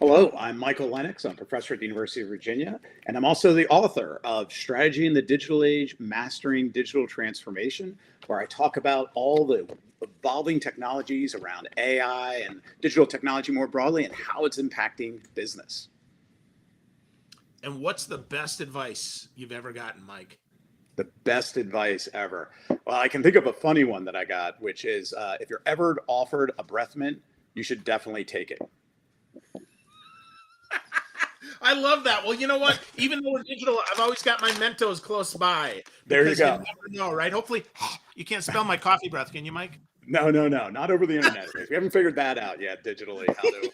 Hello, I'm Michael Lenox. I'm a professor at the University of Virginia, and I'm also the author of Strategy in the Digital Age, Mastering Digital Transformation, where I talk about all the evolving technologies around AI and digital technology more broadly and how it's impacting business. And what's the best advice you've ever gotten, Mike? The best advice ever. Well, I can think of a funny one that I got, which is if you're ever offered a breath mint, you should definitely take it. I love that. Well, you know what? Even though we're digital, I've always got my Mentos close by There you because you go. never know, right? Hopefully, you can't spell my coffee breath, can you, Mike? No, no, no, not over the internet. We haven't figured that out yet digitally, how to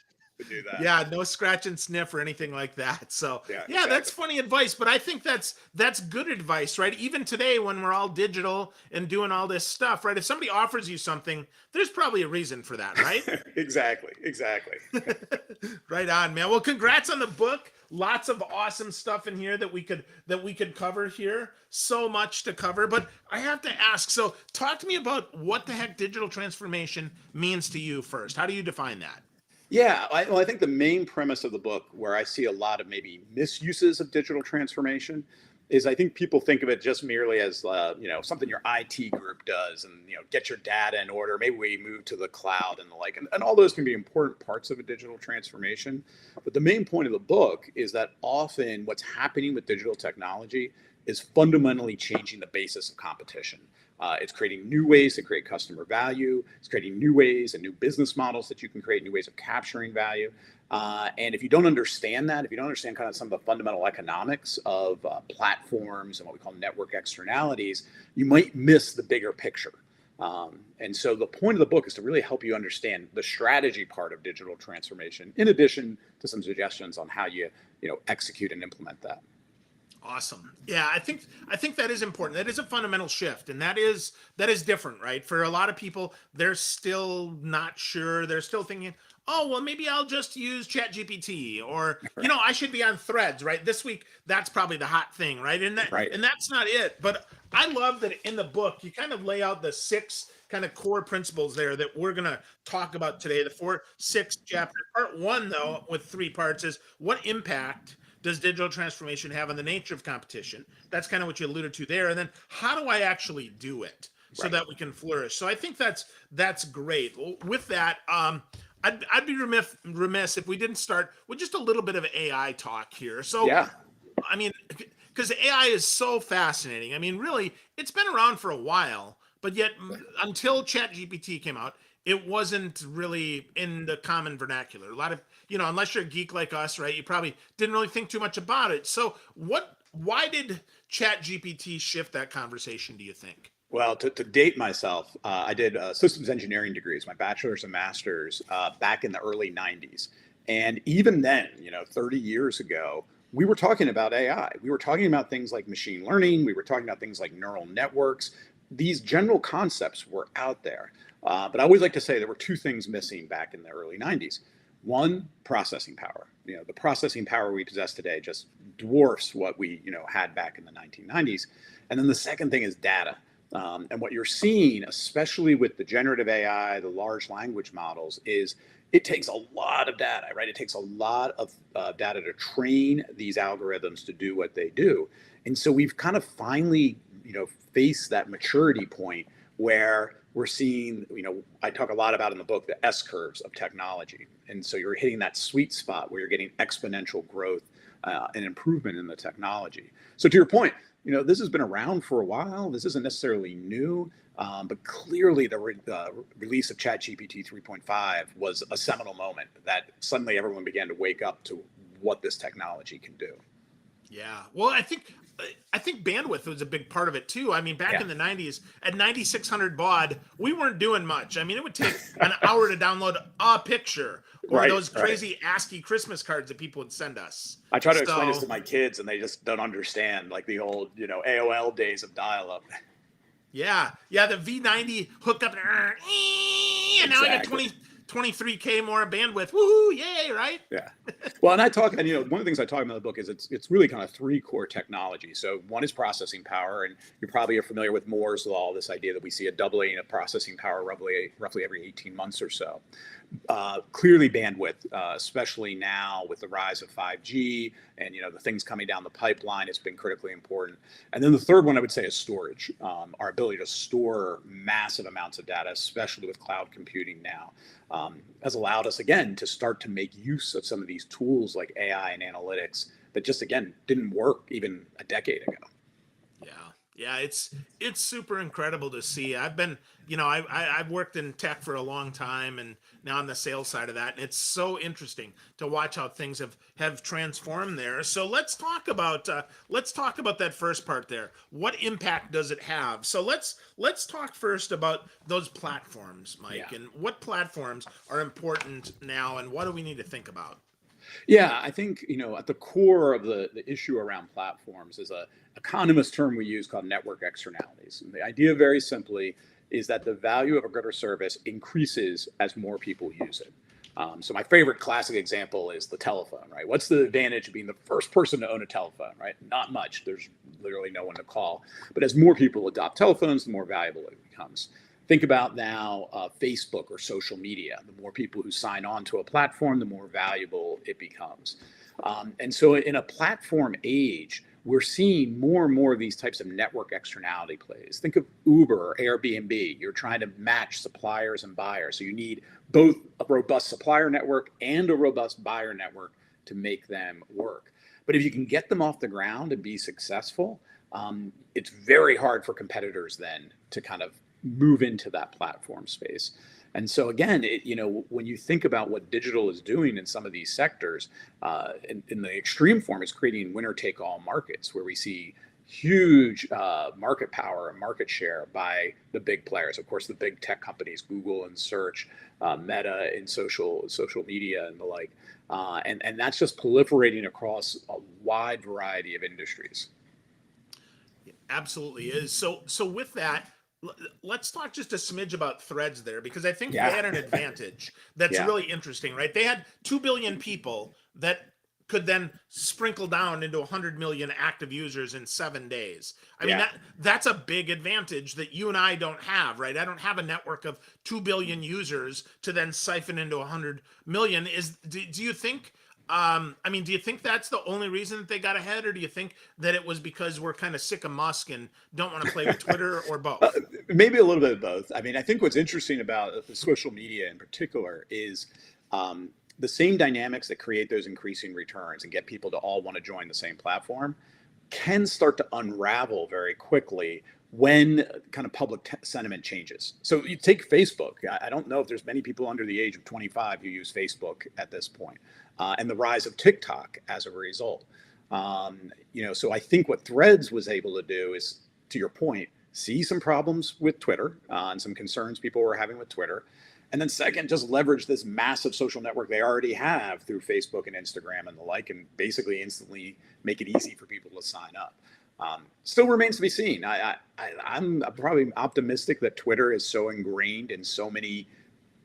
do that. Yeah, no scratch and sniff or anything like that. So Yeah, yeah, that's exactly. funny advice, but I think that's good advice, right? Even today when we're all digital and doing all this stuff, right? If somebody offers you something, there's probably a reason for that, right? Exactly, exactly. Right on, man. Well, congrats on the book. Lots of awesome stuff in here that we could cover here. So much to cover, but I have to ask. So, talk to me about what the heck digital transformation means to you first. How do you define that? Yeah, well, I think the main premise of the book, where I see a lot of maybe misuses of digital transformation, is I think people think of it just merely as something your IT group does, and get your data in order. Maybe we move to the cloud and the like, and all those can be important parts of a digital transformation. But the main point of the book is that often what's happening with digital technology is fundamentally changing the basis of competition. It's creating new ways to create customer value. It's creating new ways and new business models that you can create, new ways of capturing value. And if you don't understand that, if you don't understand kind of some of the fundamental economics of platforms and what we call network externalities, you might miss the bigger picture. And so the point of the book is to really help you understand the strategy part of digital transformation, in addition to some suggestions on how you execute and implement that. Awesome. Yeah, I think that is important. That is a fundamental shift, and that is different, right? For a lot of people, they're still not sure. They're still thinking, "Oh, well, maybe I'll just use ChatGPT, or Right. I should be on Threads, right? This week, that's probably the hot thing, right? And that Right. and that's not it. But I love that in the book, you kind of lay out the six kind of core principles there that we're gonna talk about today. The six chapter. Part one, though, with three parts, is what impact does digital transformation have on the nature of competition? That's kind of what you alluded to there. And then how do I actually do it so Right. that we can flourish? So I think that's great. With that, I'd be remiss if we didn't start with just a little bit of AI talk here. So Yeah. I mean, because AI is so fascinating. I mean, really, it's been around for a while, but yet until ChatGPT came out, it wasn't really in the common vernacular. A lot of, unless you're a geek like us, right? You probably didn't really think too much about it. So, why did ChatGPT shift that conversation, do you think? Well, to date myself, I did systems engineering degrees, my bachelor's and master's, back in the early 90s. And even then, 30 years ago, we were talking about AI. We were talking about things like machine learning. We were talking about things like neural networks. These general concepts were out there. But I always like to say there were two things missing back in the early 90s. One, processing power. The processing power we possess today just dwarfs what we, had back in the 1990s. And then the second thing is data. And what you're seeing, especially with the generative AI, the large language models, is it takes a lot of data, right? It takes a lot of data to train these algorithms to do what they do. And so we've kind of finally, faced that maturity point where we're seeing, I talk a lot about in the book, the S curves of technology. And so you're hitting that sweet spot where you're getting exponential growth and improvement in the technology. So to your point, this has been around for a while. This isn't necessarily new, but clearly the release of ChatGPT 3.5 was a seminal moment that suddenly everyone began to wake up to what this technology can do. Yeah. Well, I think bandwidth was a big part of it too. I mean, back Yeah. in the 90s at 9600 baud, we weren't doing much. I mean, it would take an hour to download a picture or Right, those right. crazy ASCII Christmas cards that people would send us. I try to explain this So, to my kids and they just don't understand, like the old, AOL days of dial up. yeah. Yeah, the V90 hooked up and now I got Exactly. 23K more bandwidth. Woohoo, yay, right? Yeah. Well, and I talk, and one of the things I talk about in the book is it's really kind of three core technologies. So one is processing power, and you probably are familiar with Moore's law, this idea that we see a doubling of processing power roughly every 18 months or so. Clearly bandwidth, especially now with the rise of 5G and the things coming down the pipeline, has been critically important. And then the third one I would say is storage. Our ability to store massive amounts of data, especially with cloud computing now, has allowed us again to start to make use of some of these tools like AI and analytics that just again didn't work even a decade ago. Yeah. Yeah, it's super incredible to see. I've been, I've worked in tech for a long time, and now on the sales side of that, and it's so interesting to watch how things have transformed there. So let's talk about that first part there. What impact does it have? So let's talk first about those platforms, Mike, Yeah. and what platforms are important now, and what do we need to think about? Yeah, I think, at the core of the issue around platforms is a economist term we use called network externalities. And the idea very simply is that the value of a good or service increases as more people use it. So my favorite classic example is the telephone, right? What's the advantage of being the first person to own a telephone, right? Not much. There's literally no one to call. But as more people adopt telephones, the more valuable it becomes. Think about now Facebook or social media. The more people who sign on to a platform, the more valuable it becomes. And so in a platform age, we're seeing more and more of these types of network externality plays. Think of Uber or Airbnb. You're trying to match suppliers and buyers. So you need both a robust supplier network and a robust buyer network to make them work. But if you can get them off the ground and be successful, it's very hard for competitors then to kind of move into that platform space. And so again, when you think about what digital is doing in some of these sectors, in the extreme form, it's creating winner-take-all markets where we see huge market power and market share by the big players. Of course, the big tech companies, Google and search, Meta in social media and the like, and that's just proliferating across a wide variety of industries. Absolutely is. So with that, let's talk just a smidge about Threads there, because I think they Yeah, had an advantage that's yeah, really interesting, right? They had 2 billion people that could then sprinkle down into 100 million active users in 7 days. I mean, yeah. that's a big advantage that you and I don't have, right? I don't have a network of 2 billion users to then siphon into 100 million. Do you think do you think that's the only reason that they got ahead, or do you think that it was because we're kind of sick of Musk and don't want to play with Twitter, or Uh, both? Maybe a little bit of both. I mean, I think what's interesting about social media in particular is the same dynamics that create those increasing returns and get people to all want to join the same platform can start to unravel very quickly when kind of public sentiment changes. So you take Facebook. I don't know if there's many people under the age of 25 who use Facebook at this point, and the rise of TikTok as a result. So I think what Threads was able to do is, to your point, see some problems with Twitter and some concerns people were having with Twitter. And then second, just leverage this massive social network they already have through Facebook and Instagram and the like, and basically instantly make it easy for people to sign up. Still remains to be seen. I'm probably optimistic that Twitter is so ingrained in so many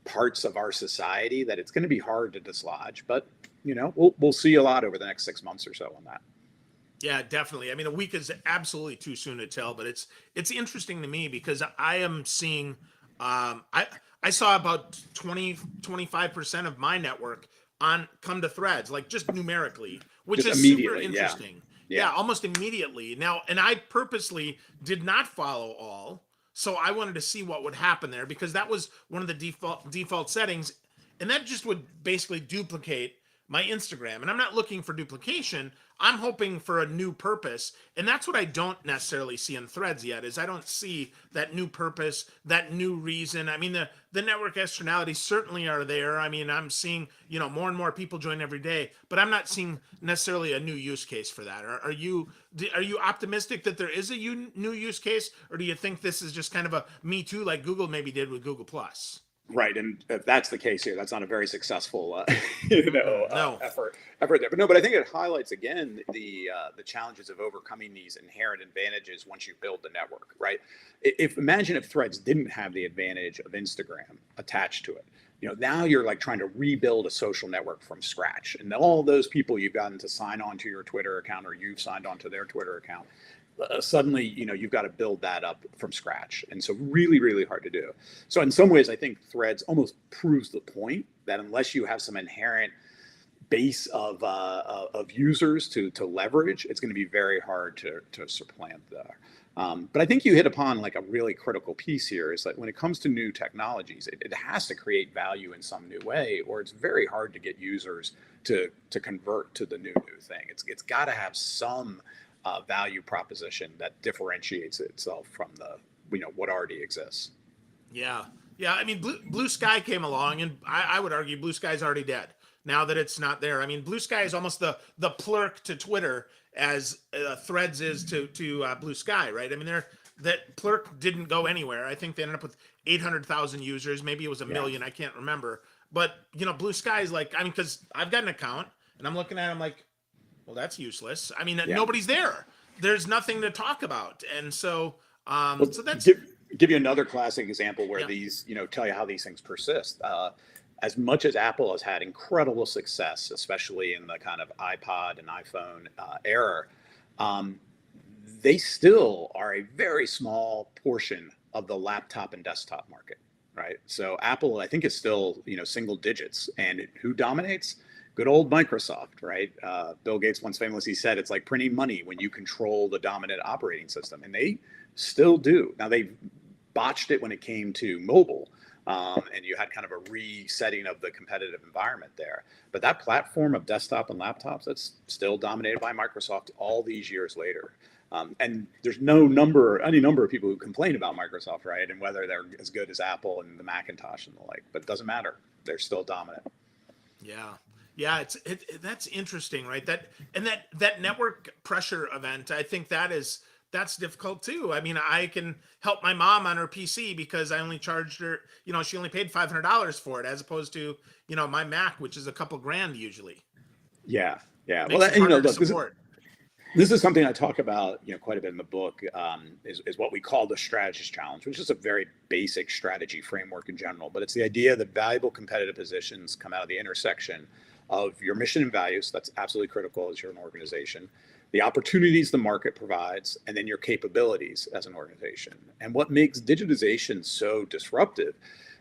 parts of our society that it's going to be hard to dislodge. But we'll see a lot over the next 6 months or so on that. Yeah, definitely. I mean, a week is absolutely too soon to tell, but it's interesting to me because I am seeing I saw about 25% of my network on come to Threads, like just numerically, which Just is super immediately, yeah, interesting. Yeah, yeah. almost immediately. Now, and I purposely did not follow all, so I wanted to see what would happen there because that was one of the default settings, and that just would basically duplicate my Instagram. And I'm not looking for duplication. I'm hoping for a new purpose. And that's what I don't necessarily see in Threads yet, is I don't see that new purpose, that new reason. I mean, the network externalities certainly are there. I mean, I'm seeing, more and more people join every day, but I'm not seeing necessarily a new use case for that. Are you optimistic that there is a new use case, or do you think this is just kind of a me too, like Google maybe did with Google Plus? Right, and if that's the case here, that's not a very successful, No. effort there. But no, but I think it highlights again the challenges of overcoming these inherent advantages once you build the network. Right, imagine if Threads didn't have the advantage of Instagram attached to it. Now you're like trying to rebuild a social network from scratch, and all those people you've gotten to sign on to your Twitter account or you've signed on to their Twitter account. suddenly, you've got to build that up from scratch. And so really, really hard to do. So in some ways, I think Threads almost proves the point that unless you have some inherent base of users to leverage, it's going to be very hard to supplant there. But I think you hit upon like a really critical piece here is that when it comes to new technologies, it has to create value in some new way, or it's very hard to get users to convert to the new thing. It's got to have some value proposition that differentiates itself from the what already exists. Yeah. Yeah. I mean, Blue Sky came along, and I would argue Blue Sky's already dead now that it's not there. I mean, Blue Sky is almost the plurk to Twitter as Threads is to Blue Sky, right? I mean, that plurk didn't go anywhere. I think they ended up with 800,000 users. Maybe it was a million. I can't remember. But, Blue Sky is like, I mean, because I've got an account and I'm looking at it, I'm like, well, that's useless. I mean, nobody's there. There's nothing to talk about. And so, so that's give you another classic example where these, tell you how these things persist. As much as Apple has had incredible success, especially in the kind of iPod and iPhone era, they still are a very small portion of the laptop and desktop market, right? So Apple, I think, is still, single digits. And who dominates? Good old Microsoft, right? Bill Gates once famously said, it's like printing money when you control the dominant operating system. And they still do. Now, they botched it when it came to mobile. And you had kind of a resetting of the competitive environment there. But that platform of desktop and laptops, that's still dominated by Microsoft all these years later. And there's any number of people who complain about Microsoft, right? And whether they're as good as Apple and the Macintosh and the like, but it doesn't matter. They're still dominant. Yeah. Yeah, that's interesting, right? That network pressure event, I think that's difficult too. I mean, I can help my mom on her PC because I only charged her, she only paid $500 for it as opposed to, my Mac, which is a couple grand usually. Yeah. Yeah. Makes it harder to support. This is something I talk about, quite a bit in the book, is what we call the strategist challenge, which is a very basic strategy framework in general. But it's the idea that valuable competitive positions come out of the intersection of your mission and values. That's absolutely critical as you're an organization, the opportunities the market provides, and then your capabilities as an organization. And what makes digitization so disruptive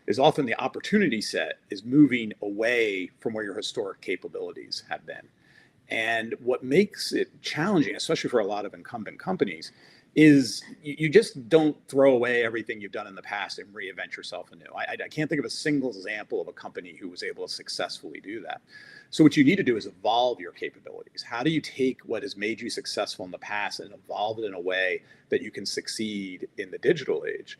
is often the opportunity set is moving away from where your historic capabilities have been. And what makes it challenging, especially for a lot of incumbent companies, is you just don't throw away everything you've done in the past and reinvent yourself anew. I can't think of a single example of a company who was able to successfully do that. So what you need to do is evolve your capabilities. How do you take what has made you successful in the past and evolve it in a way that you can succeed in the digital age?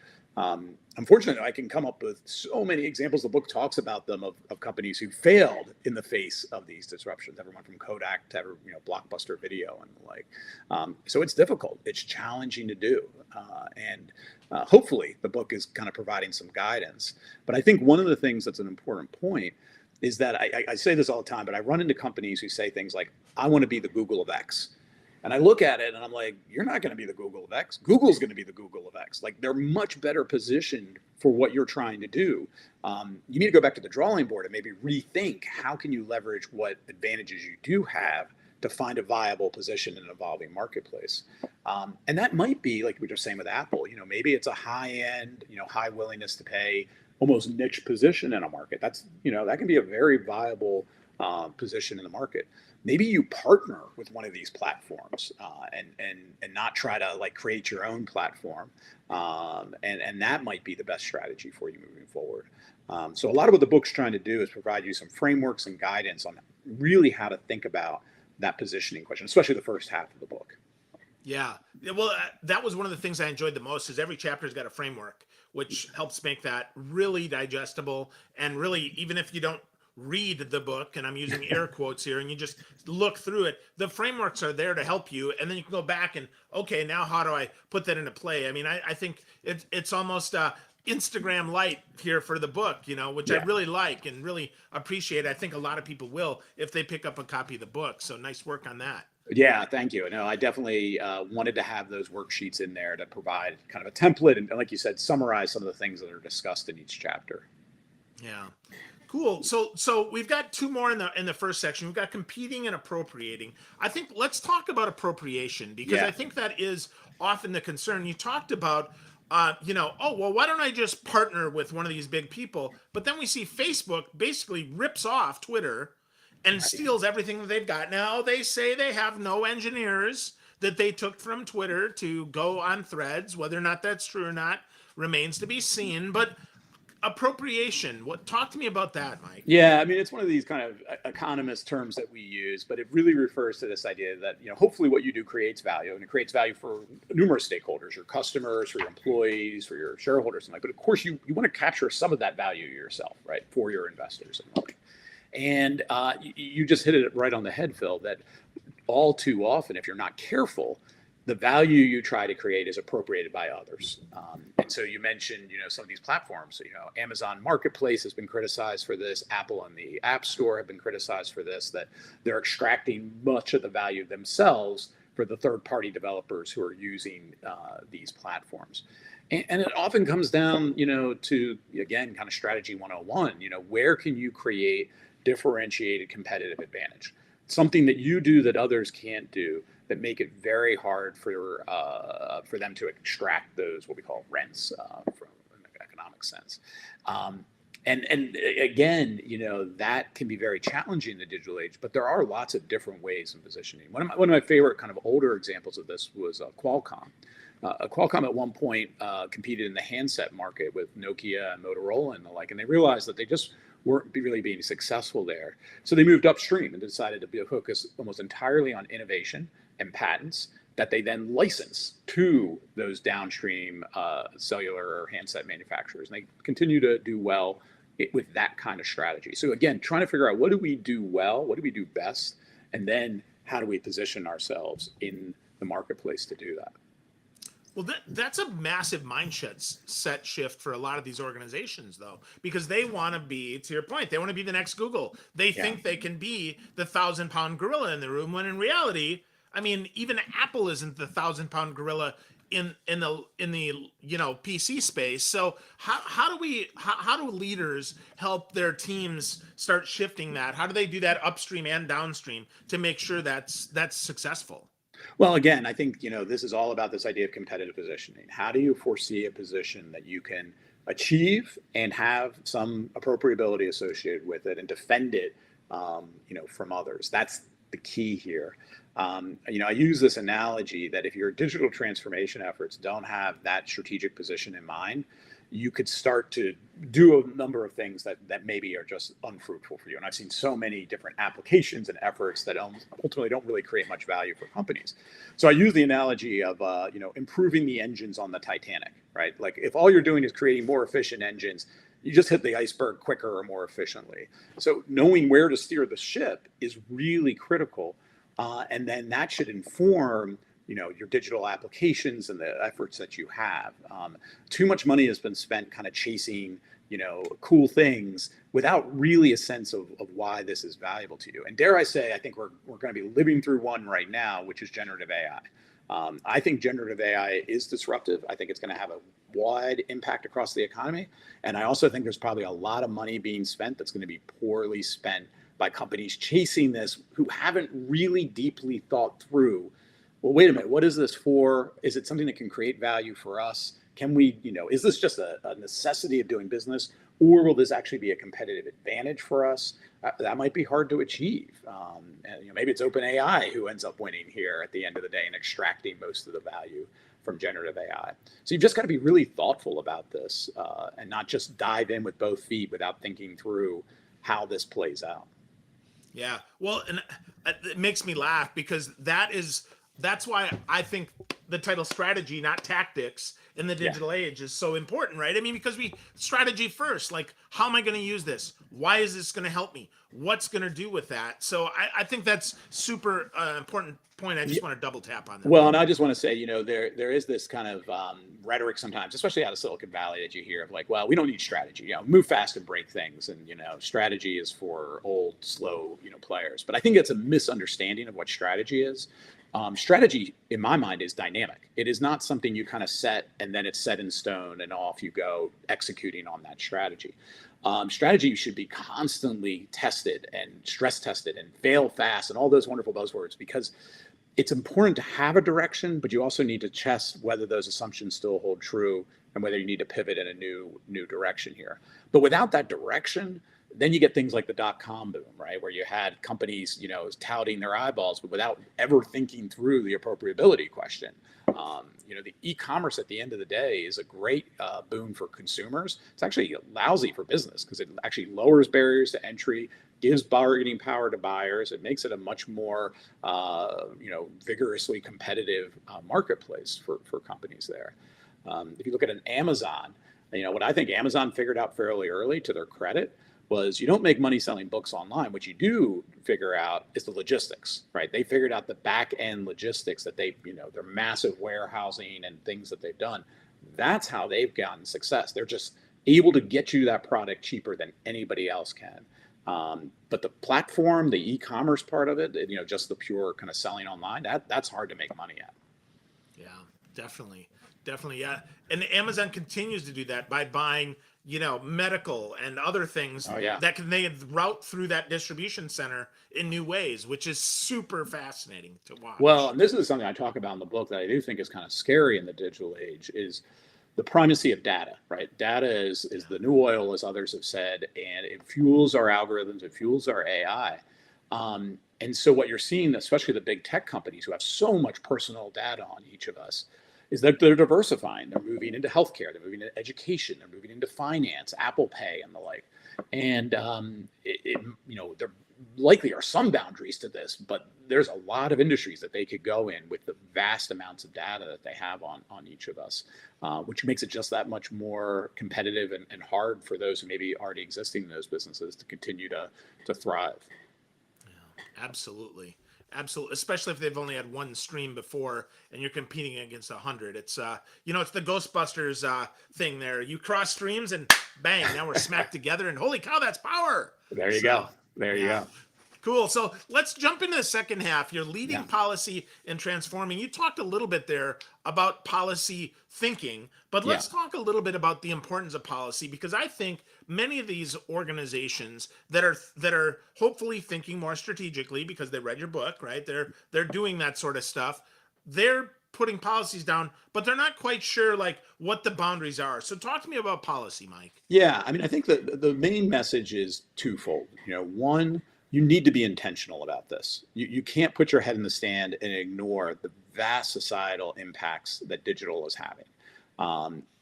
Unfortunately, I can come up with so many examples. The book talks about them of companies who failed in the face of these disruptions. Everyone from Kodak to Blockbuster Video and the like. So it's difficult. It's challenging to do, and hopefully the book is kind of providing some guidance. But I think one of the things that's an important point is that I say this all the time, but I run into companies who say things like, "I want to be the Google of X." And I look at it and I'm like, you're not going to be the Google of X. Google's going to be the Google of X. Like, they're much better positioned for what you're trying to do. You need to go back to the drawing board and maybe rethink how can you leverage what advantages you do have to find a viable position in an evolving marketplace. And that might be, like we were just saying with Apple, maybe it's a high end, high willingness to pay, almost niche position in a market. That's, that can be a very viable position in the market. Maybe you partner with one of these platforms and not try to like create your own platform. And that might be the best strategy for you moving forward. So a lot of what the book's trying to do is provide you some frameworks and guidance on really how to think about that positioning question, especially the first half of the book. Yeah. Well, that was one of the things I enjoyed the most is every chapter's got a framework, which helps make that really digestible. And really, even if you don't read the book, and I'm using air quotes here, and you just look through it, the frameworks are there to help you. And then you can go back and, okay, now how do I put that into play? I mean, I think it's almost Instagram light here for the book, which I really like and really appreciate. I think a lot of people will if they pick up a copy of the book. So nice work on that. Yeah, thank you. No, I definitely wanted to have those worksheets in there to provide kind of a template and, like you said, summarize some of the things that are discussed in each chapter. Yeah. Cool. So we've got two more in the first section. We've got competing and appropriating. I think let's talk about appropriation because I Yeah. think that is often the concern. You talked about oh well, why don't I just partner with one of these big people? But then we see Facebook basically rips off Twitter and Right. steals everything that they've got. Now they say they have no engineers that they took from Twitter to go on Threads. Whether or not that's true or not remains to be seen. But appropriation, what talk to me about that, Mike? Yeah, I mean, it's one of these kind of economist terms that we use, but it really refers to this idea that, hopefully what you do creates value, and it creates value for numerous stakeholders, your customers, for your employees, for your shareholders, and like. But of course, you want to capture some of that value yourself, right, for your investors and money. And you just hit it right on the head, Phil, that all too often, if you're not careful, the value you try to create is appropriated by others. And so you mentioned, some of these platforms. So, Amazon Marketplace has been criticized for this. Apple and the App Store have been criticized for this, that they're extracting much of the value themselves for the third-party developers who are using these platforms. And it often comes down, to, again, kind of strategy 101, where can you create differentiated competitive advantage? Something that you do that others can't do, that make it very hard for them to extract those what we call rents from an economic sense. And again, that can be very challenging in the digital age. But there are lots of different ways of positioning. One of my favorite kind of older examples of this was Qualcomm. Qualcomm at one point competed in the handset market with Nokia and Motorola and the like, and they realized that they just weren't really being successful there. So they moved upstream and decided to focus almost entirely on innovation and patents that they then license to those downstream cellular or handset manufacturers. And they continue to do well with that kind of strategy. So again, trying to figure out what do we do well, what do we do best, and then how do we position ourselves in the marketplace to do that. Well, that's a massive set shift for a lot of these organizations, though, because they want to be, to your point, they want to be the next Google. They think they can be the 1,000-pound gorilla in the room, when in reality, I mean, even Apple isn't the 1,000-pound gorilla in the PC space. So how do leaders help their teams start shifting that? How do they do that upstream and downstream to make sure that's successful? Well, again, I think, this is all about this idea of competitive positioning. How do you foresee a position that you can achieve and have some appropriability associated with it and defend it, from others? That's the key here. I use this analogy that if your digital transformation efforts don't have that strategic position in mind, you could start to do a number of things that maybe are just unfruitful for you. And I've seen so many different applications and efforts that ultimately don't really create much value for companies. So I use the analogy of, improving the engines on the Titanic, right? Like if all you're doing is creating more efficient engines, you just hit the iceberg quicker or more efficiently. So knowing where to steer the ship is really critical. And then that should inform your digital applications and the efforts that you have. Too much money has been spent kind of chasing, cool things without really a sense of why this is valuable to you. And dare I say, I think we're going to be living through one right now, which is generative AI. I think generative AI is disruptive. I think it's going to have a wide impact across the economy. And I also think there's probably a lot of money being spent that's going to be poorly spent by companies chasing this who haven't really deeply thought through, well, wait a minute, what is this for? Is it something that can create value for us? Can we, is this just a necessity of doing business, or will this actually be a competitive advantage for us? That might be hard to achieve. And, maybe it's OpenAI who ends up winning here at the end of the day and extracting most of the value from generative AI. So you've just got to be really thoughtful about this and not just dive in with both feet without thinking through how this plays out. Yeah, well, and it makes me laugh because that's why I think the title strategy, not tactics, in the digital age is so important, right? I mean, because we strategy first, like, how am I going to use this? Why is this going to help me? What's going to do with that? So I think that's super important point. I just want to double tap on that. Well, and I just want to say, there is this kind of rhetoric sometimes, especially out of Silicon Valley, that you hear of like, well, we don't need strategy, move fast and break things. And, strategy is for old, slow, players. But I think it's a misunderstanding of what strategy is. Strategy, in my mind, is dynamic. It is not something you kind of set and then it's set in stone and off you go executing on that strategy. Strategy should be constantly tested and stress tested and fail fast and all those wonderful buzzwords, because it's important to have a direction, but you also need to test whether those assumptions still hold true and whether you need to pivot in a new direction here. But without that direction, then you get things like the dot-com boom, right? Where you had companies, touting their eyeballs, but without ever thinking through the appropriability question. The e-commerce at the end of the day is a great boon for consumers. It's actually lousy for business because it actually lowers barriers to entry, gives bargaining power to buyers. It makes it a much more, vigorously competitive marketplace for companies there. If you look at an Amazon, what I think Amazon figured out fairly early, to their credit, was you don't make money selling books online. What you do figure out is the logistics, right? They figured out the back end logistics that their massive warehousing and things that they've done. That's how they've gotten success. They're just able to get you that product cheaper than anybody else can. But the platform, the e-commerce part of it, just the pure kind of selling online, that's hard to make money at. Yeah, definitely. Definitely, yeah. And Amazon continues to do that by buying, medical and other things that they route through that distribution center in new ways, which is super fascinating to watch. Well, and this is something I talk about in the book that I do think is kind of scary in the digital age, is the primacy of data, right? Data is the new oil, as others have said, and it fuels our algorithms, it fuels our AI. And so what you're seeing, especially the big tech companies who have so much personal data on each of us, is that they're diversifying. They're moving into healthcare, they're moving into education, they're moving into finance, Apple Pay, and the like. And there likely are some boundaries to this, but there's a lot of industries that they could go in with the vast amounts of data that they have on each of us, which makes it just that much more competitive and hard for those who maybe already existing in those businesses to continue to thrive. Yeah, absolutely. Absolutely, especially if they've only had one stream before and you're competing against 100. It's it's the Ghostbusters thing there. You cross streams and bang, now we're smacked together, and holy cow, that's power. There you go. There you go. Cool. So let's jump into the second half. You're leading policy and transforming. You talked a little bit there about policy thinking, but let's talk a little bit about the importance of policy, because I think many of these organizations that are hopefully thinking more strategically because they read your book, right? They're doing that sort of stuff. They're putting policies down, but they're not quite sure what the boundaries are. So talk to me about policy, Mike. Yeah, I mean, I think the main message is twofold. One, you need to be intentional about this. You can't put your head in the sand and ignore the vast societal impacts that digital is having.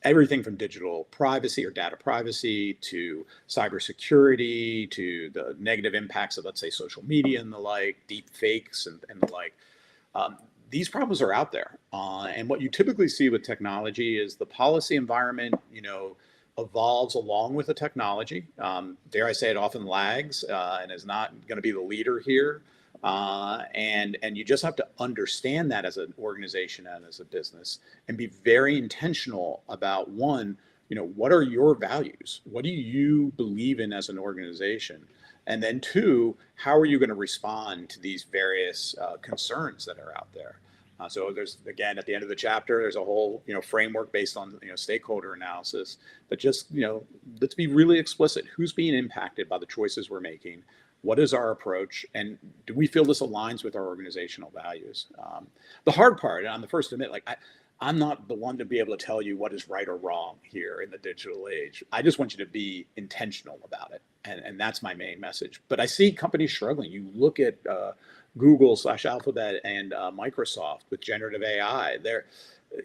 Everything from digital privacy or data privacy to cybersecurity to the negative impacts of, let's say, social media and the like, deep fakes and the like. These problems are out there. And what you typically see with technology is the policy environment, evolves along with the technology. Dare I say it, often lags and is not going to be the leader here. And you just have to understand that as an organization and as a business, and be very intentional about, one, what are your values? What do you believe in as an organization? And then two, how are you going to respond to these various concerns that are out there? So there's, again, at the end of the chapter, there's a whole, framework based on, stakeholder analysis. But just, let's be really explicit. Who's being impacted by the choices we're making? What is our approach? And do we feel this aligns with our organizational values? The hard part, and I'm the first to admit, I'm not the one to be able to tell you what is right or wrong here in the digital age. I just want you to be intentional about it. And that's my main message. But I see companies struggling. You look at Google/Alphabet and Microsoft with generative AI.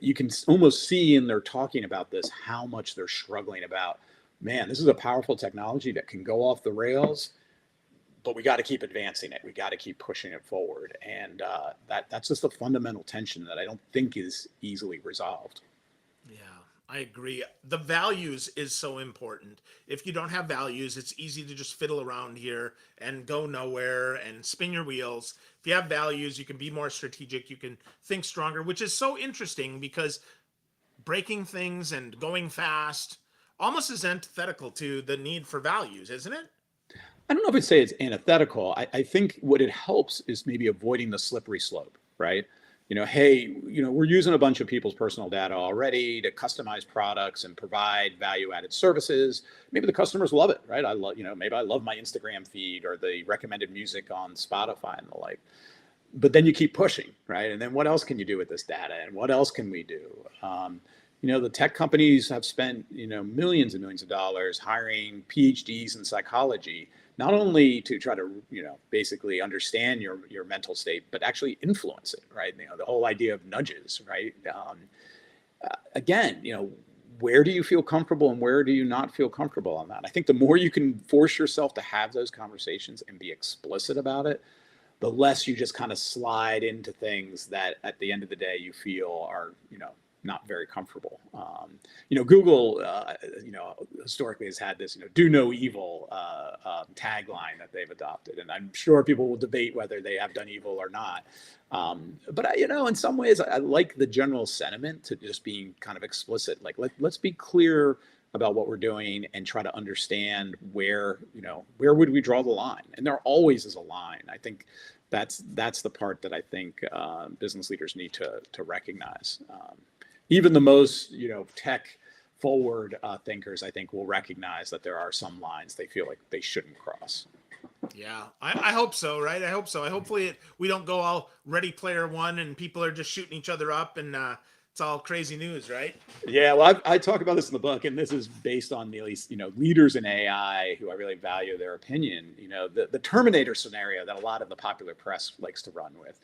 You can almost see in their talking about this how much they're struggling about, man, this is a powerful technology that can go off the rails, but we got to keep advancing it. We got to keep pushing it forward. And that's just a fundamental tension that I don't think is easily resolved. Yeah, I agree. The values is so important. If you don't have values, it's easy to just fiddle around here and go nowhere and spin your wheels. If you have values, you can be more strategic. You can think stronger, which is so interesting because breaking things and going fast almost is antithetical to the need for values, isn't it? I don't know if I'd say it's antithetical. I think what it helps is maybe avoiding the slippery slope, right? hey, we're using a bunch of people's personal data already to customize products and provide value-added services. Maybe the customers love it, right? I love, maybe I love my Instagram feed or the recommended music on Spotify and the like. But then you keep pushing, right? And then what else can you do with this data? And what else can we do? The tech companies have spent, millions and millions of dollars hiring PhDs in psychology, not only to try to, basically understand your mental state, but actually influence it, right? The whole idea of nudges, right? Again, where do you feel comfortable and where do you not feel comfortable on that? I think the more you can force yourself to have those conversations and be explicit about it, the less you just kind of slide into things that at the end of the day you feel are, not very comfortable. Google, historically has had this, do no evil tagline that they've adopted. And I'm sure people will debate whether they have done evil or not. But in some ways, I like the general sentiment to just being kind of explicit. Like, let's be clear about what we're doing and try to understand where would we draw the line? And there always is a line. I think that's the part that I think business leaders need to recognize. Even the most, tech forward thinkers, I think, will recognize that there are some lines they feel like they shouldn't cross. Yeah, I hope so, right? I hope so. Hopefully we don't go all Ready Player One and people are just shooting each other up and it's all crazy news, right? Yeah, well, I talk about this in the book, and this is based on at least, leaders in AI who I really value their opinion. The Terminator scenario that a lot of the popular press likes to run with.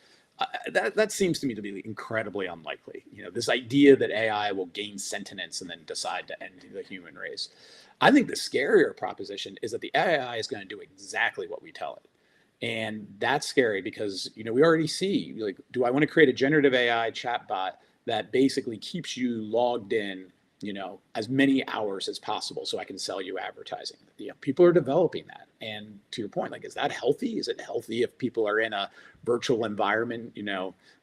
That seems to me to be incredibly unlikely. This idea that AI will gain sentience and then decide to end the human race. I think the scarier proposition is that the AI is going to do exactly what we tell it. And that's scary because, we already see, like, do I want to create a generative AI chatbot that basically keeps you logged in, as many hours as possible so I can sell you advertising? People are developing that. And to your point, like, is that healthy? Is it healthy if people are in a virtual environment,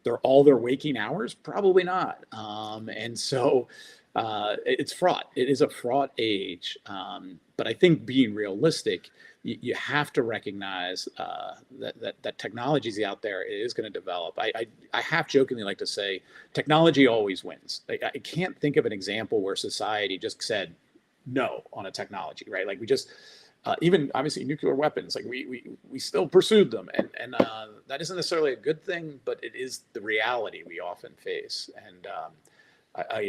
they're all their waking hours? Probably not. And so it's fraught. It is a fraught age. But I think being realistic, you have to recognize that technology is out there. It is going to develop. I half jokingly like to say technology always wins. I can't think of an example where society just said no on a technology, right? Like we just even obviously nuclear weapons, like we still pursued them, and that isn't necessarily a good thing, but it is the reality we often face. And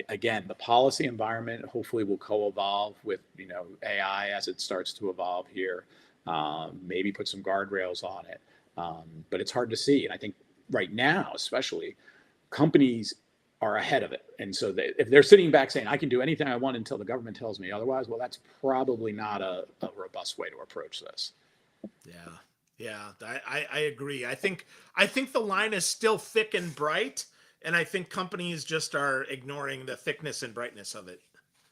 again, the policy environment hopefully will co-evolve with AI as it starts to evolve here. Maybe put some guardrails on it, but it's hard to see. And I think right now, especially, companies are ahead of it. And so if they're sitting back saying, I can do anything I want until the government tells me otherwise, well, that's probably not a robust way to approach this. Yeah, I agree. I think the line is still thick and bright, and I think companies just are ignoring the thickness and brightness of it.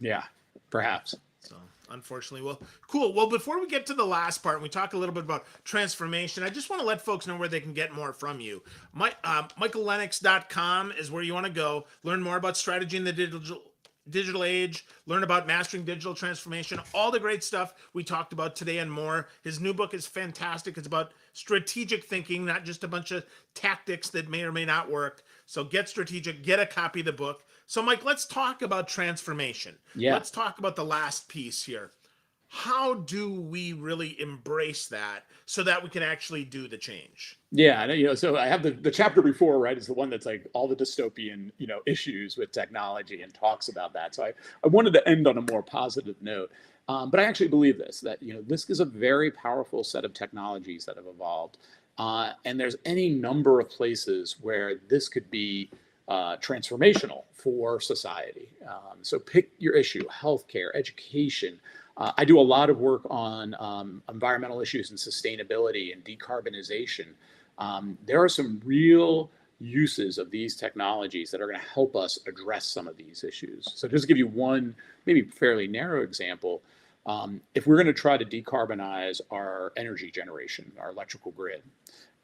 Yeah, perhaps. So unfortunately, well, cool. Well, before we get to the last part and we talk a little bit about transformation, I just want to let folks know where they can get more from you. MichaelLenox.com is where you want to go. Learn more about strategy in the digital age, learn about mastering digital transformation, all the great stuff we talked about today and more. His new book is fantastic. It's about strategic thinking, not just a bunch of tactics that may or may not work. So get strategic, get a copy of the book. So Mike, let's talk about transformation. Yeah. Let's talk about the last piece here. How do we really embrace that so that we can actually do the change? Yeah, so I have the chapter before, right, is the one that's like all the dystopian, issues with technology and talks about that. So I wanted to end on a more positive note. But I actually believe that, this is a very powerful set of technologies that have evolved. And there's any number of places where this could be transformational for society. So pick your issue: healthcare, education. I do a lot of work on environmental issues and sustainability and decarbonization. There are some real uses of these technologies that are going to help us address some of these issues. So just to give you one maybe fairly narrow example, if we're going to try to decarbonize our energy generation, our electrical grid,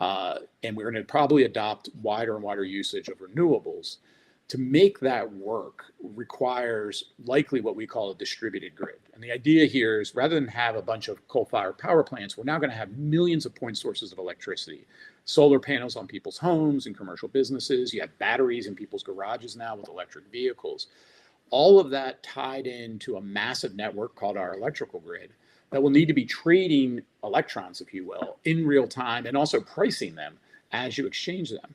and we're going to probably adopt wider and wider usage of renewables, To make that work requires likely what we call a distributed grid. And the idea here is rather than have a bunch of coal-fired power plants, we're now going to have millions of point sources of electricity. Solar panels on people's homes and commercial businesses. You have batteries in people's garages now with electric vehicles. All of that tied into a massive network called our electrical grid that will need to be trading electrons, if you will, in real time and also pricing them as you exchange them.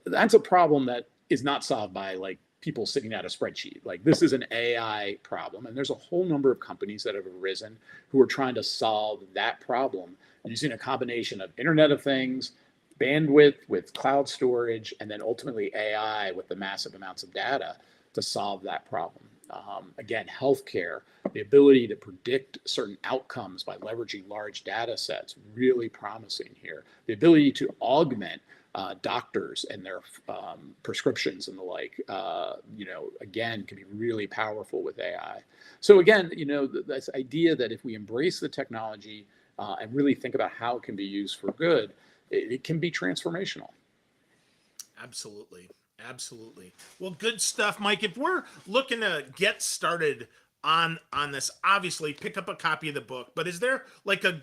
That's a problem that is not solved by like people sitting at a spreadsheet. Like this is an AI problem, and there's a whole number of companies that have arisen who are trying to solve that problem using a combination of Internet of Things, bandwidth with cloud storage, and then ultimately AI with the massive amounts of data to solve that problem. Again, healthcare, the ability to predict certain outcomes by leveraging large data sets, really promising here. The ability to augment doctors and their prescriptions and the like, again, can be really powerful with AI. So again, this idea that if we embrace the technology and really think about how it can be used for good, it can be transformational. Absolutely. Absolutely. Well, good stuff, Mike. If we're looking to get started on this, obviously pick up a copy of the book, but is there like a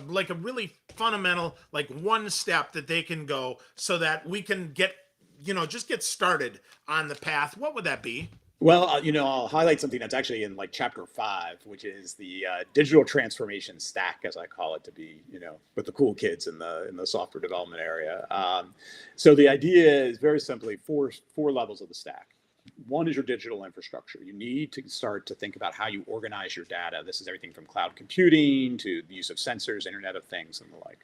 like a really fundamental, like one step that they can go so that we can get, just get started on the path? What would that be? Well, I'll highlight something that's actually in like chapter 5, which is the digital transformation stack, as I call it, to be, with the cool kids in the software development area. So the idea is very simply four levels of the stack. One is your digital infrastructure. You need to start to think about how you organize your data. This is everything from cloud computing to the use of sensors, Internet of Things, and the like.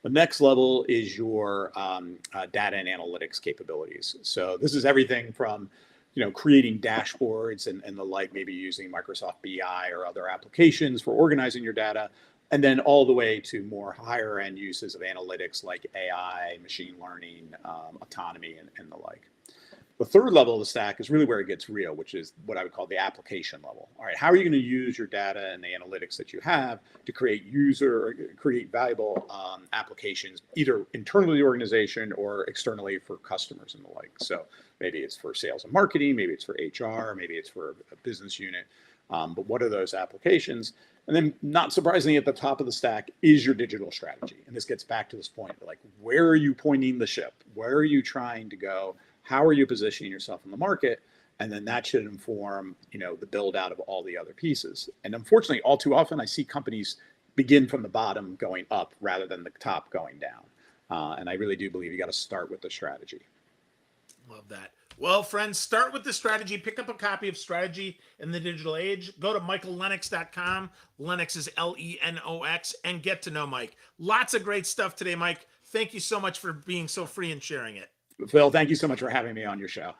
The next level is your data and analytics capabilities. So this is everything from creating dashboards and the like, maybe using Microsoft BI or other applications for organizing your data, and then all the way to more higher end uses of analytics like AI, machine learning, autonomy, and the like. The third level of the stack is really where it gets real, which is what I would call the application level. All right, how are you going to use your data and the analytics that you have to create valuable applications, either internally to the organization or externally for customers and the like. So maybe it's for sales and marketing, maybe it's for HR, maybe it's for a business unit. But what are those applications? And then, not surprisingly, at the top of the stack is your digital strategy. And this gets back to this point, like, where are you pointing the ship? Where are you trying to go? How are you positioning yourself in the market? And then that should inform, the build out of all the other pieces. And unfortunately, all too often, I see companies begin from the bottom going up rather than the top going down. And I really do believe you got to start with the strategy. Love that. Well, friends, start with the strategy. Pick up a copy of Strategy in the Digital Age. Go to michaellenox.com. Lenox is Lenox, and get to know Mike. Lots of great stuff today, Mike. Thank you so much for being so free and sharing it. Phil, thank you so much for having me on your show.